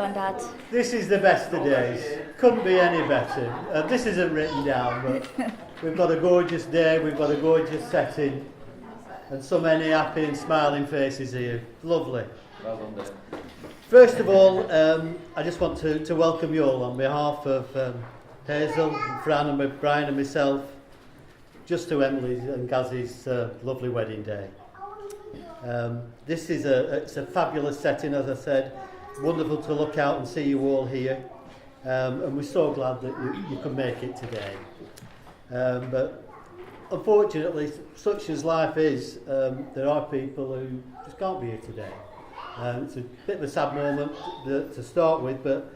and Dad. This is the best of days. Couldn't be any better. This isn't written down, but we've got a gorgeous day, we've got a gorgeous setting, and so many happy and smiling faces here. Lovely. Well done, Dave. First of all, I just want to welcome you all on behalf of Hazel, and Fran and Brian and myself, just to Emily's and Gaz's lovely wedding day. This is it's a fabulous setting, as I said. Wonderful to look out and see you all here, and we're so glad that you could make it today. But unfortunately, such as life is, there are people who just can't be here today. It's a bit of a sad moment to start with, but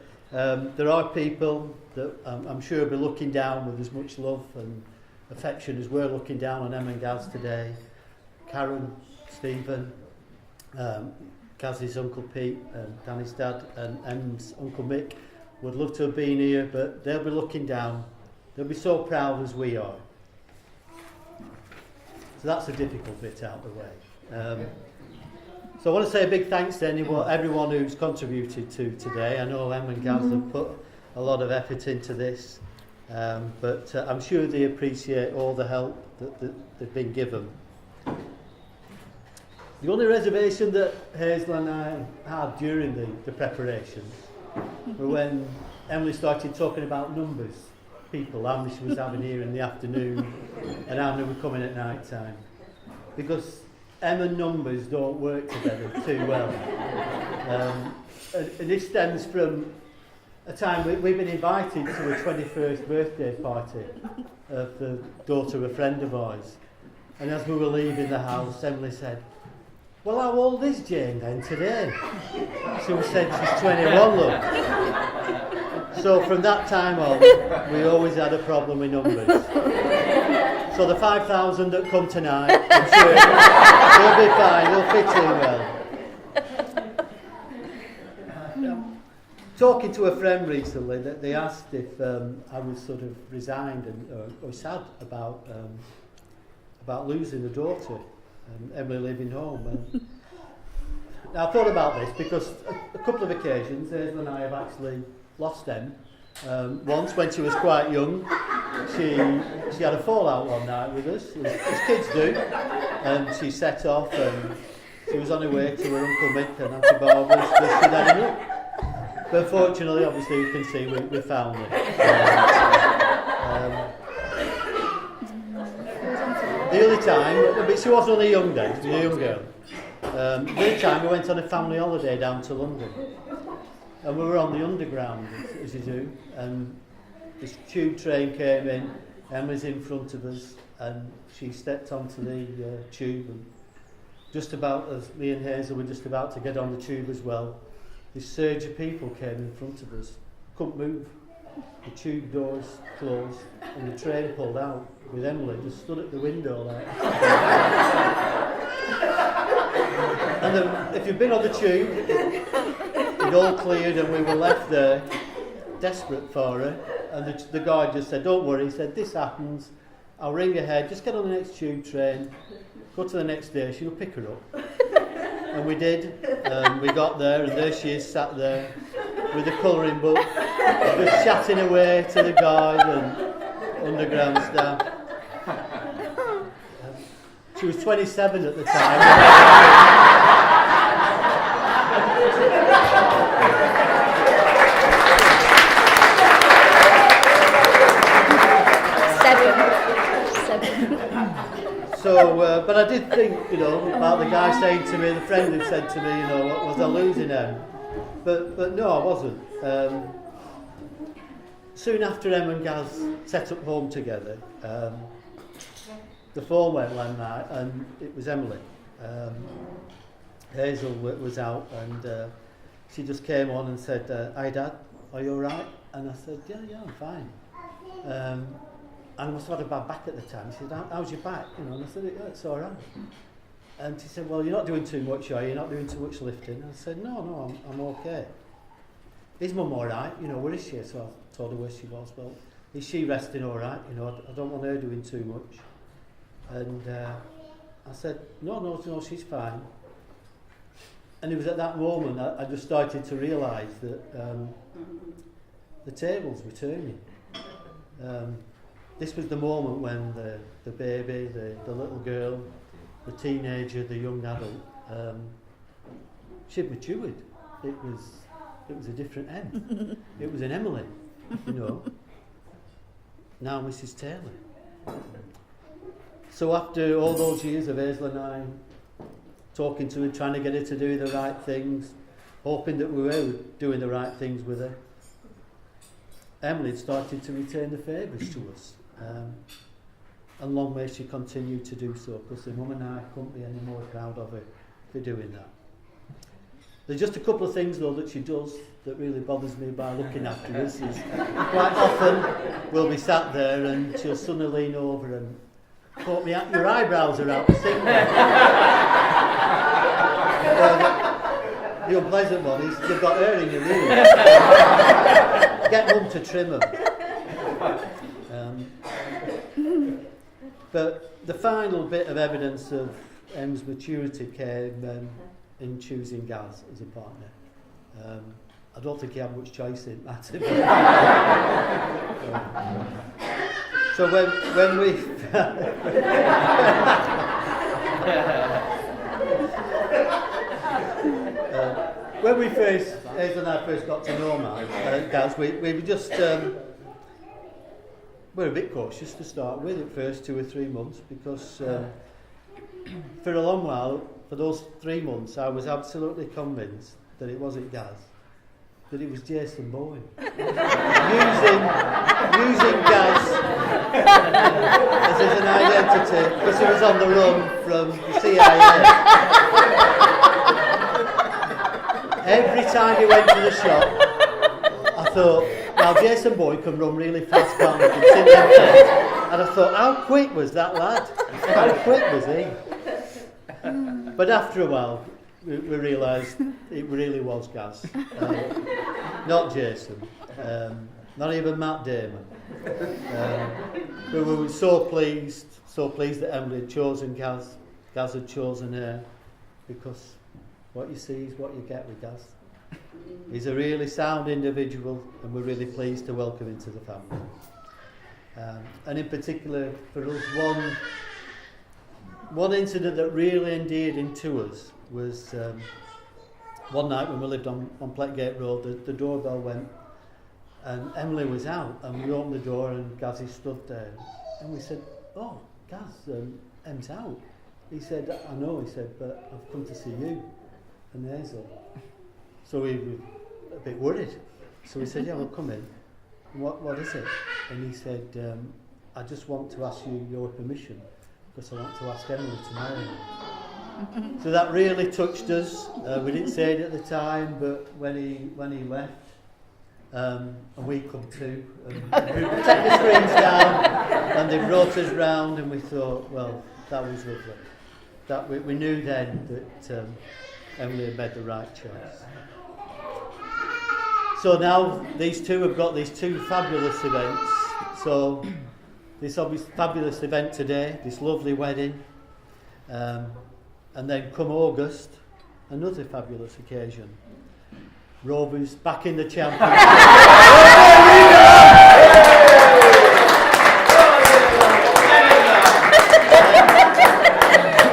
there are people that I'm sure will be looking down with as much love and affection as we're looking down on Em and Gaz today. Karen, Stephen, Gaz's Uncle Pete, Danny's dad, and Em's Uncle Mick would love to have been here, but they'll be looking down. They'll be so proud as we are. So that's a difficult bit out of the way. So I want to say a big thanks to everyone who's contributed to today. I know Em and Gaz have put a lot of effort into this, but I'm sure they appreciate all the help that they've been given. The only reservation that Hazel and I had during the preparations were when Emily started talking about numbers, people, how many she was having here in the afternoon and how many were coming at night time. Because Em and numbers don't work together too well. And this stems from a time we've been invited to a 21st birthday party of the daughter of a friend of ours. And as we were leaving the house, Emily said, "Well, how old is Jane then today?" So we said she's 21, look. So from that time on, we always had a problem with numbers. So the 5,000 that come tonight, I'm sure they'll be fine, they'll fit in well. Talking to a friend recently, that they asked if I was sort of resigned or sad about losing a daughter. Emily living home. And now I thought about this because a couple of occasions Hazel and I have actually lost Em. Once when she was quite young, she had a fallout one night with us, as kids do, and she set off and she was on her way to her Uncle Mick and Auntie Barbara's because she'd had enough. But fortunately, obviously, you can see we found her. The other time, but she was only young then, she was a young girl. The other time we went on a family holiday down to London. And we were on the underground, as you do, and this tube train came in, Emily's in front of us, and she stepped onto the tube, and just about as me and Hazel were just about to get on the tube as well, this surge of people came in front of us, couldn't move. The tube doors closed and the train pulled out with Emily just stood at the window like. And then, if you've been on the tube, it all cleared and we were left there desperate for her, and the guy just said, "Don't worry," he said, "this happens, I'll ring ahead, just get on the next tube train, go to the next station, we'll pick her up." And we did, and we got there, and there she is sat there with a colouring book, just chatting away to the guide and underground staff. She was 27 at the time. So, but I did think, about the guy saying to me, the friend had said to me, was I losing Em? But no, I wasn't. Soon after Em and Gaz set up home together, the phone went one night and it was Emily. Hazel was out and she just came on and said, "Hi Dad, are you alright?" And I said, yeah, I'm fine. And I must have had a bad back at the time. She said, "How's your back?" And I said, "Yeah, it's alright." And she said, "Well, you're not doing too much, are you? You're not doing too much lifting?" And I said, No, I'm okay. "Is Mum alright? Where is she?" So I told her where she was. "Well, is she resting alright? I don't want her doing too much." And I said, no, she's fine. And it was at that moment I just started to realise that the tables were turning. This was the moment when the baby, the little girl, the teenager, the young adult, she'd matured. It was a different Em. It was an Emily, you know. Now Mrs. Taylor. So after all those years of Hazel and I talking to her, trying to get her to do the right things, hoping that we were doing the right things with her, Emily had started to return the favours to us. And long may she continue to do so, because the mum and I couldn't be any more proud of her for doing that. There's just a couple of things though that she does that really bothers me by looking after us. Is quite often we'll be sat there and she'll suddenly lean over and quote me out, your eyebrows are out of sync. The unpleasant one is you've got hair in your ears. Get mum to trim them. But the final bit of evidence of Em's maturity came in choosing Gaz as a partner. I don't think he had much choice in that. So when we when we first, Hazel and I first got to know Gaz, we were just we were a bit cautious to start with the first 2 or 3 months, because for a long while, for those 3 months, I was absolutely convinced that it wasn't Gaz, that it was Jason Bowen. using Gaz as an identity, because he was on the run from the CIA. Every time he went to the shop, I thought, now Jason Bowen can run really fast, can't he? And I thought, how quick was that lad? How quick was he? But after a while, we realised it really was Gaz, not Jason, not even Matt Damon. We were so pleased that Emily had chosen Gaz. Gaz had chosen her, because what you see is what you get with Gaz. He's a really sound individual, and we're really pleased to welcome him to the family. And in particular, for us, one incident that really endeared him to us was one night when we lived on Plettgate Road. The doorbell went, and Emily was out, and we opened the door, and Gazzy stood there, and we said, "Oh, Gaz, Em's out." He said, "I know," he said, "but I've come to see you and Hazel." So we were a bit worried. So we said, "Yeah, well, come in. What is it?" And he said, "I just want to ask you your permission, because I want to ask Emily to marry me." So that really touched us. We didn't say it at the time, but when he left, and we come too, and we took the screens down, and they brought us round, and we thought, well, that was lovely. That we knew then that Emily had made the right choice. So now these two have got these 2 fabulous events. So this obvious fabulous event today, this lovely wedding, and then come August, another fabulous occasion. Rovers back in the championship.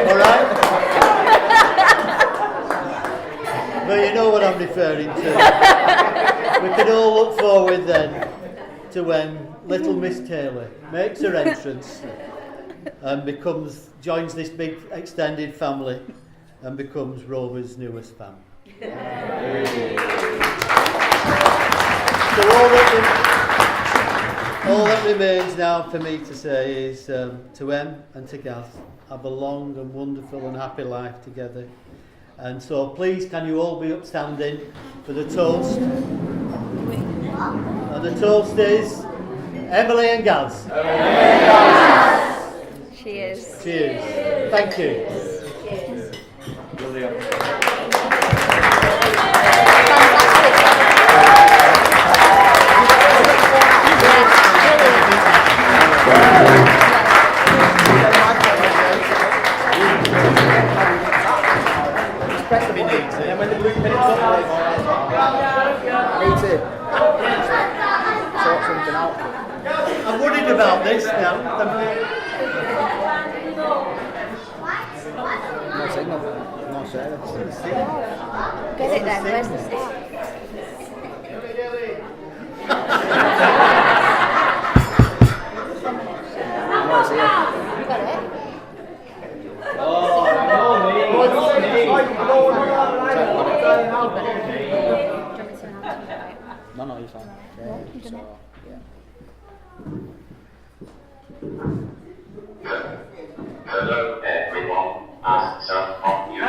All right? But you know what I'm referring to. We can all look forward then to when little Miss Taylor makes her entrance and joins this big extended family and becomes Rover's newest fan. So all that remains now for me to say is to Em and to Gaz, have a long and wonderful and happy life together. And so please, can you all be upstanding for the toast? And the toast is Emily and Gaz. Cheers. Cheers. Thank you. Brilliant. rest of the money. And then when it's up, I need to sort something out. I'm worried about this now. No signal, no service. Get it then, where's the start? No, it's here. You got it? No, you're fine. So, yeah. Hello everyone, and some of you know.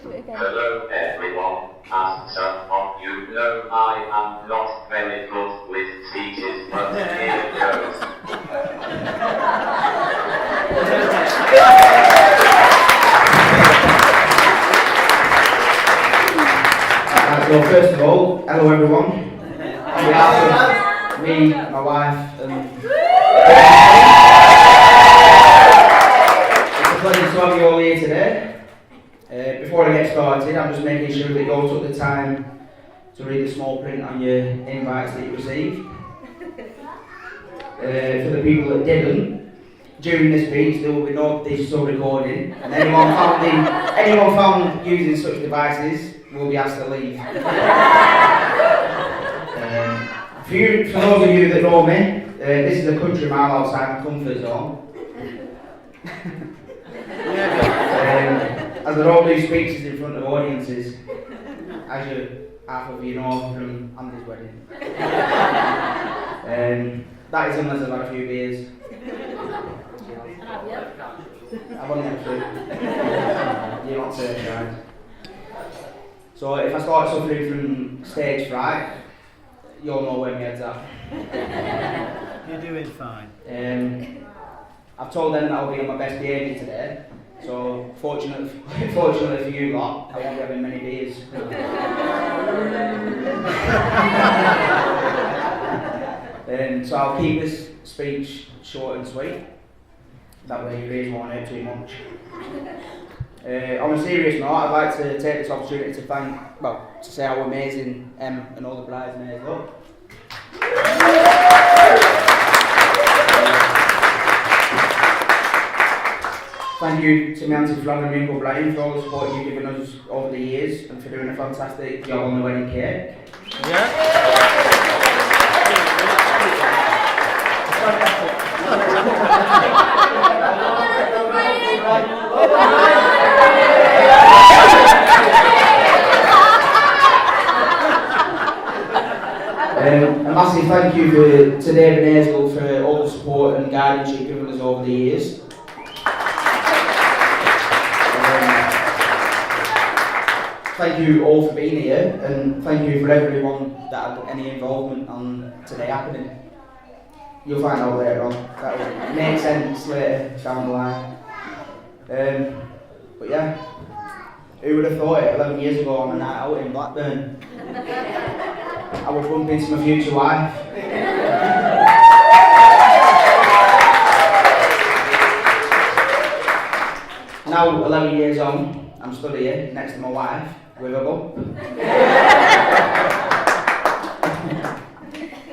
Do it again. Hello everyone, and some of you know I am not very good with speeches, but here goes. Well, first of all, hello everyone. On behalf of me, my wife, and it's a pleasure to have you all here today. Before I get started, I'm just making sure that you all took the time to read the small print on your invites that you received. For the people that didn't, during this speech there will be no digital recording, and anyone found using such devices will be asked to leave. For those of you that know me, this is a country mile outside my comfort zone. As I don't do speeches in front of audiences, as half of you know from Andy's wedding. That is unless I've had a few beers. I've only had two. You're not certified. So if I start suffering from stage fright, you'll know where my head's at. You're doing fine. I've told them that I'll be on my best behaviour today. So fortunately for you lot, I won't be having many beers. So I'll keep this speech short and sweet. That way your ears won't hurt too much. On a serious note, I'd like to take this opportunity to say how amazing Em and all the bridesmaids look. Thank you to my auntie Fran and Uncle Brian for all the support you've given us over the years and for doing a fantastic job on the wedding cake. A massive thank you to David Hazel for all the support and guidance you've given us over the years. Thank you all for being here, and thank you for everyone that had any involvement on today happening. You'll find out later on. That will make sense later down the line. But yeah, who would have thought it 11 years ago on a night out in Blackburn? I was bumping into my future wife. Now, 11 years on, I'm stood here next to my wife with a bump.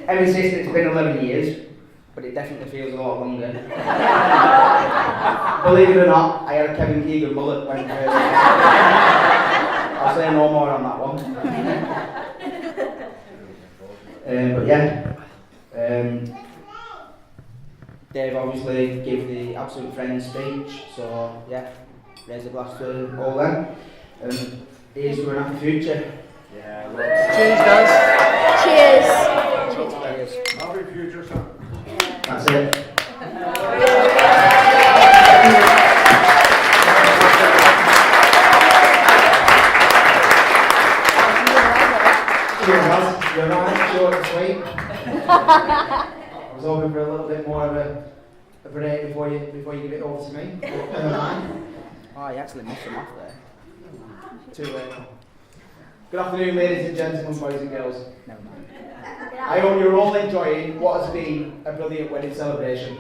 Em insists it's been 11 years, but it definitely feels a lot longer. Believe it or not, I had a Kevin Keegan mullet when I'll say no more on that one. But yeah, Dave obviously gave the Absolute Friends speech, so yeah, raise a glass to all them. Here's to an happy future. Cheers, guys. Cheers. Cheers. Happy future, son. That's it. Cheers, lads. You're right, short and sweet. I was hoping for a little bit more of a break before you give it over to me. But never mind. Oh, you actually missed them off there. Too late now. Good afternoon, ladies and gentlemen, boys and girls. Never mind. I hope you're all enjoying what has been a brilliant wedding celebration.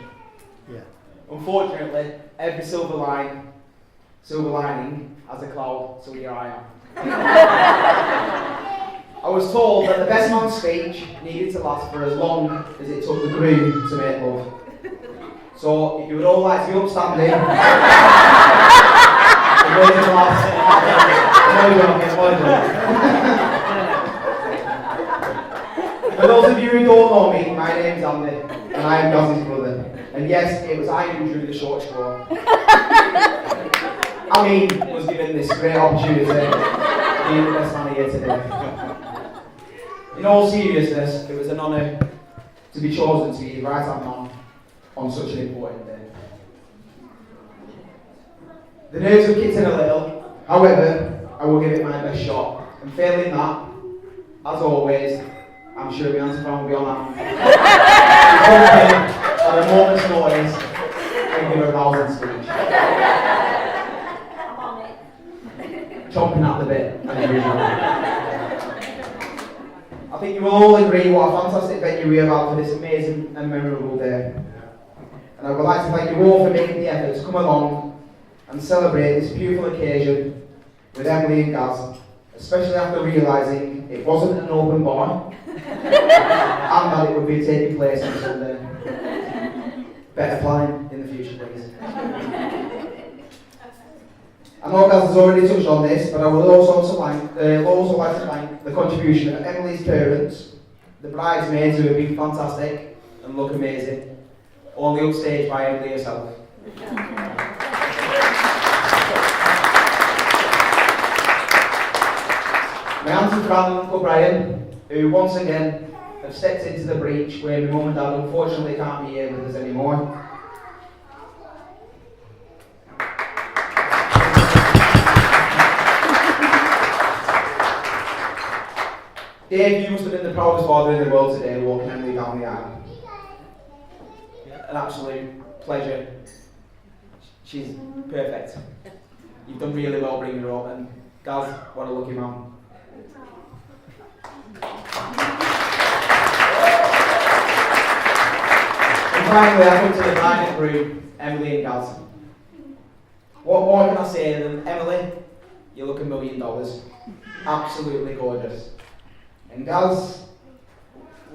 Yeah. unfortunately, every silver lining has a cloud, so here I am. I was told that the best man's speech needed to last for as long as it took the groom to make love. So, if you would all like to be upstanding, the word of last. For those of you who don't know me, my name's Andy, and I am Gaz's brother. And yes, it was I who drew the short straw. I mean, was given this great opportunity to be the best man here today. In all seriousness, it was an honour to be chosen to be the right-hand man on such an important day. The nerves have kicked in a little, however, I will give it my best shot. And failing that, as always, I'm sure the answer will be on hand. Hoping at a moment's notice, I can give a rousing speech. Chomping at the bit, as usual. I think you will all agree what a fantastic venue we have had for this amazing and memorable day. And I would like to thank you all for making the effort to come along and celebrate this beautiful occasion with Emily and Gaz, especially after realising it wasn't an open bar and that it would be taking place on Sunday. Better planning in the future, please. I know Gaz has already touched on this, but I would also like to thank the contribution of Emily's parents, the bridesmaids who have been fantastic and look amazing, only upstaged by Emily herself. My Aunt and Fran and Uncle Brian, who once again have stepped into the breach where my mum and dad unfortunately can't be here with us anymore. Dave, you must have been the proudest father in the world today, walking Emily down the aisle. An absolute pleasure. She's perfect. You've done really well bringing her up, and Gaz, what a lucky man. And finally, I come to the bride and groom, Emily and Gaz. What more can I say than, Emily, you look $1 million. Absolutely gorgeous. And Gaz,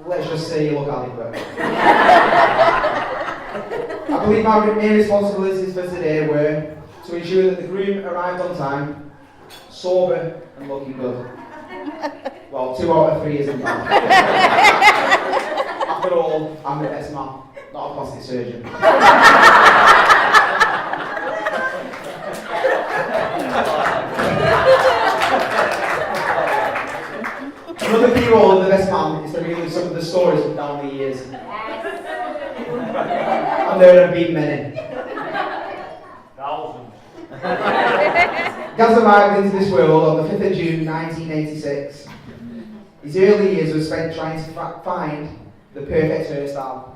let's just say you look adequate. I believe my main responsibilities for today were to ensure that the groom arrived on time, sober and looking good. Well, 2 out of 3 isn't bad. After all, I'm the best man, not a plastic surgeon. Another key role of the best man is to relive some of the stories from down the years. And there have been many. Thousands. Gaz arrived into this world on the 5th of June 1986. His early years were spent trying to find the perfect hairstyle,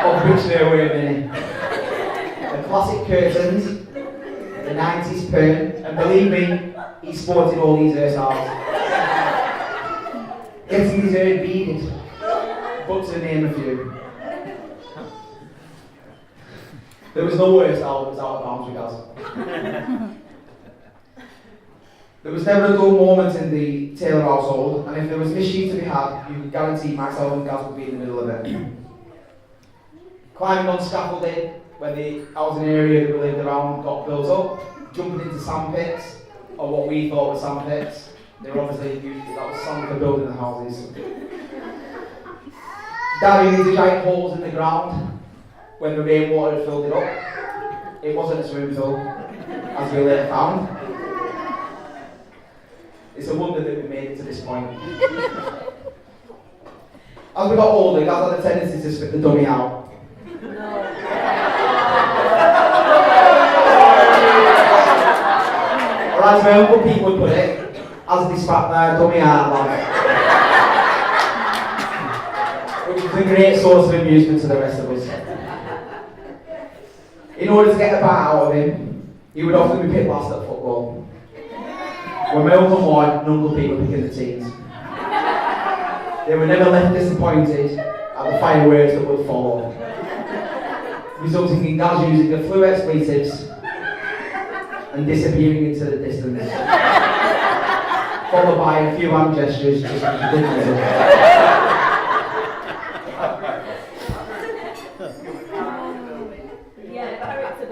of which there were many. The classic curtains, the 90s perm, and believe me, he sported all these hairstyles. Getting his hair beaded, but to name a few. There was no hairstyle that was out of bounds with Gaz. There was never a dull moment in the Taylor household, and if there was mischief to be had, you could guarantee myself and Gaz would be in the middle of it. Climbing on scaffolding, when the housing area that we lived around got built up, jumping into sandpits, or what we thought were sandpits. They were obviously used, that was sand for building the houses. Diving into giant holes in the ground, when the rainwater had filled it up. It wasn't a swimming pool, as we later found. It's a wonder that we made it to this point. As we got older, Gaz had a tendency to spit the dummy out. Or as my Uncle Pete would put it, as they spat their dummy out like. Which was a great source of amusement to the rest of us. In order to get a bat out of him, he would often be picked last at football. When my Uncle Lloyd and Uncle Pete were picking the teams. They were never left disappointed at the fireworks that would follow. resulting in Gaz using a few expletives and disappearing into the distance, followed by a few hand gestures just as he did with it.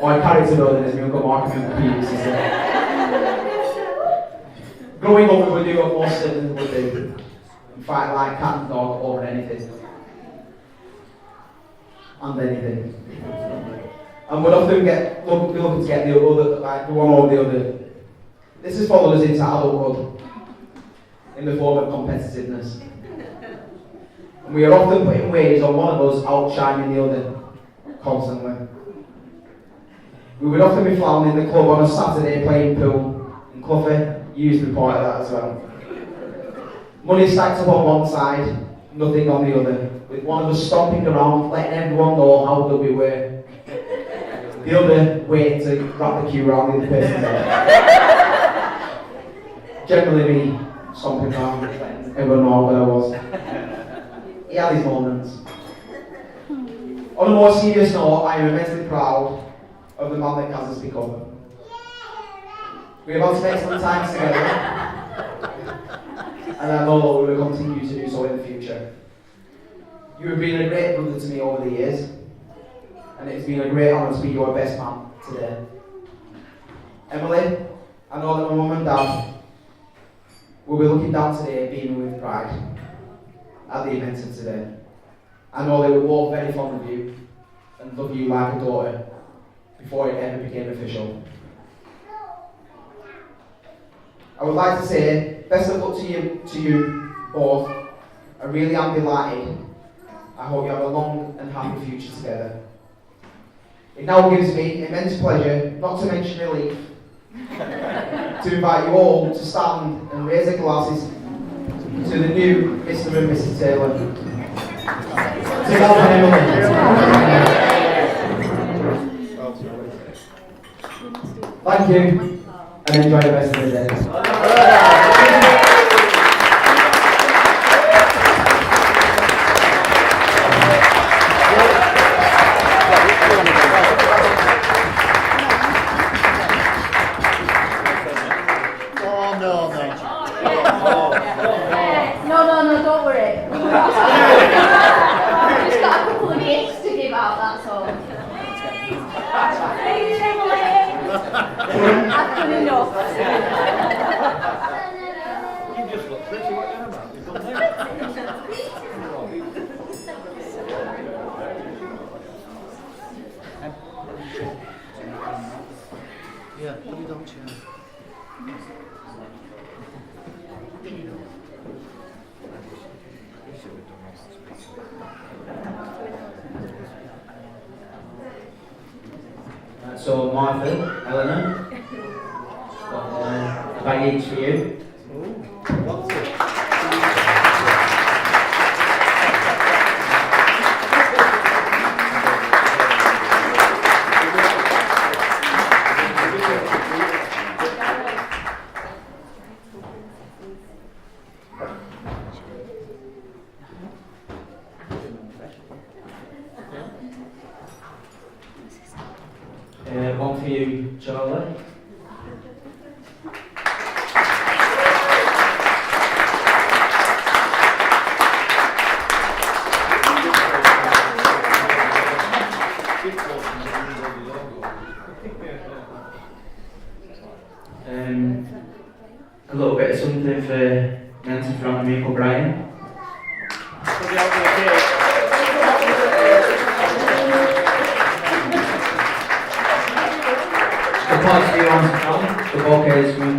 Or character building as Milko Markham previously said. Growing up, we would do what most siblings would do and fight like cat and dog over anything. And anything. And we'd often be looking to get the other, like the one over the other. This has followed us into adulthood in the form of competitiveness. And we are often putting waves on one of us outshining the other constantly. We would often be found in the club on a Saturday playing pool, and Clough used the point of that as well. Money stacked up on one side, nothing on the other, with one of us stomping around, letting everyone know how good we were. The other waiting to wrap the queue around the other person's head. Generally me stomping around, letting everyone know how good I was. He had his moments. On a more serious note, I am immensely proud of the man that Gaz has become. We have had some excellent times together, and I know we will continue to do so in the future. You have been a great brother to me over the years, and it has been a great honour to be your best man today. Emily, I know that my mum and dad will be looking down today, beaming with pride at the event of today. I know they were both very fond of you and love you like a daughter before it ever became official. I would like to say best of luck to you both. I really am delighted. I hope you have a long and happy future together. It now gives me immense pleasure, not to mention relief, to invite you all to stand and raise your glasses to the new Mr. and Mrs. Taylor. To Gaz and Emily. Thank you, and enjoy the rest of the day. No, don't worry. I've just got a couple of gifts to give out, that's all. I've done enough. You just look pretty, what you about? You've done that. Yeah, put it on chair. So Martha, Eleanor, a bag each for you. One for you, Charlie. A little bit of something for Nancy Frank and Mick O'Brien. The parts for you on the bouquets from